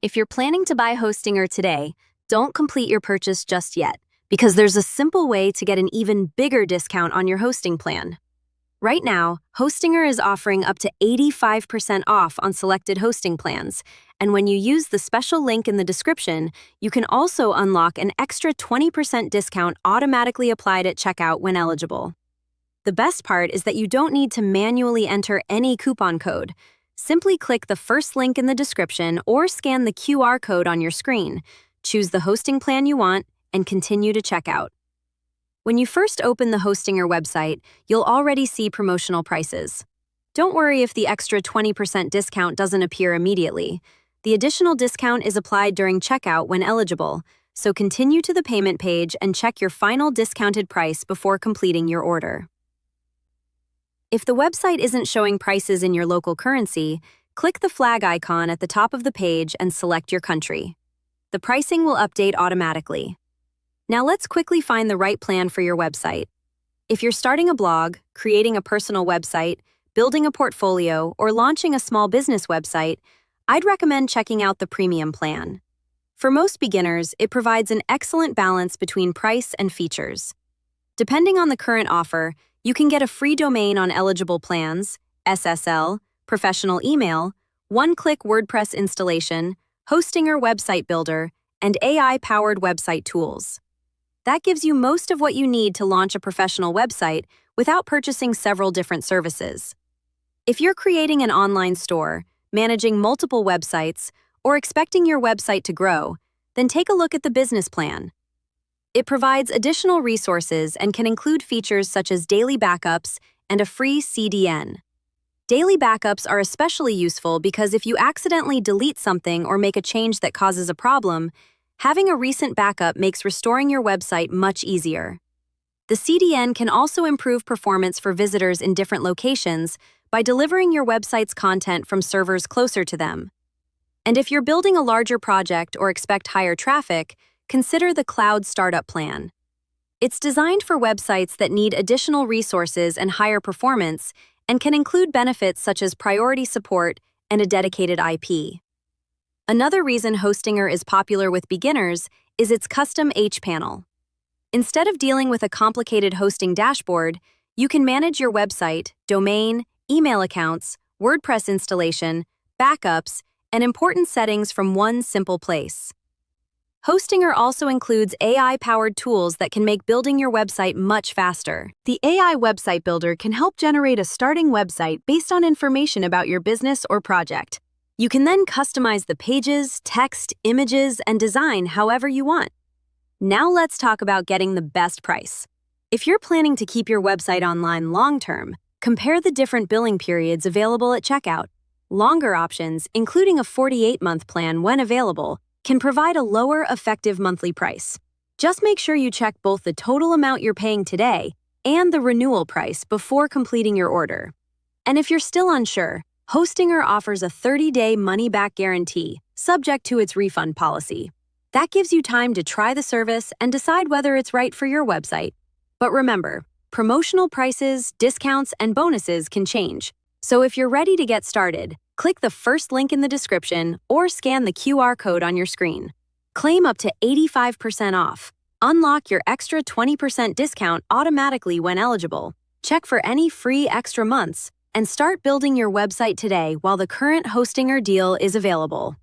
If you're planning to buy Hostinger today, don't complete your purchase just yet, because there's a simple way to get an even bigger discount on your hosting plan. Right now, Hostinger is offering up to 85% off on selected hosting plans, and when you use the special link in the description, you can also unlock an extra 20% discount automatically applied at checkout when eligible. The best part is that you don't need to manually enter any coupon code. Simply click the first link in the description or scan the QR code on your screen, choose the hosting plan you want, and continue to checkout. When you first open the Hostinger website, you'll already see promotional prices. Don't worry if the extra 20% discount doesn't appear immediately. The additional discount is applied during checkout when eligible, so continue to the payment page and check your final discounted price before completing your order. If the website isn't showing prices in your local currency, click the flag icon at the top of the page and select your country. The pricing will update automatically. Now let's quickly find the right plan for your website. If you're starting a blog, creating a personal website, building a portfolio, or launching a small business website, I'd recommend checking out the premium plan. For most beginners, it provides an excellent balance between price and features. Depending on the current offer, you can get a free domain on eligible plans, SSL, professional email, one-click WordPress installation, Hostinger website builder, and AI-powered website tools. That gives you most of what you need to launch a professional website without purchasing several different services. If you're creating an online store, managing multiple websites, or expecting your website to grow, then take a look at the business plan. It provides additional resources and can include features such as daily backups and a free CDN. Daily backups are especially useful because if you accidentally delete something or make a change that causes a problem, having a recent backup makes restoring your website much easier. The CDN can also improve performance for visitors in different locations by delivering your website's content from servers closer to them. And if you're building a larger project or expect higher traffic, consider the Cloud Startup Plan. It's designed for websites that need additional resources and higher performance and can include benefits such as priority support and a dedicated IP. Another reason Hostinger is popular with beginners is its custom H-panel. Instead of dealing with a complicated hosting dashboard, you can manage your website, domain, email accounts, WordPress installation, backups, and important settings from one simple place. Hostinger also includes AI-powered tools that can make building your website much faster. The AI website builder can help generate a starting website based on information about your business or project. You can then customize the pages, text, images, and design however you want. Now let's talk about getting the best price. If you're planning to keep your website online long-term, compare the different billing periods available at checkout. Longer options, including a 48-month plan when available, can provide a lower effective monthly price. Just make sure you check both the total amount you're paying today and the renewal price before completing your order. And if you're still unsure, Hostinger offers a 30-day money-back guarantee, subject to its refund policy. That gives you time to try the service and decide whether it's right for your website. But remember, promotional prices, discounts, and bonuses can change. So if you're ready to get started, click the first link in the description or scan the QR code on your screen. Claim up to 85% off. Unlock your extra 20% discount automatically when eligible. Check for any free extra months and start building your website today while the current Hostinger deal is available.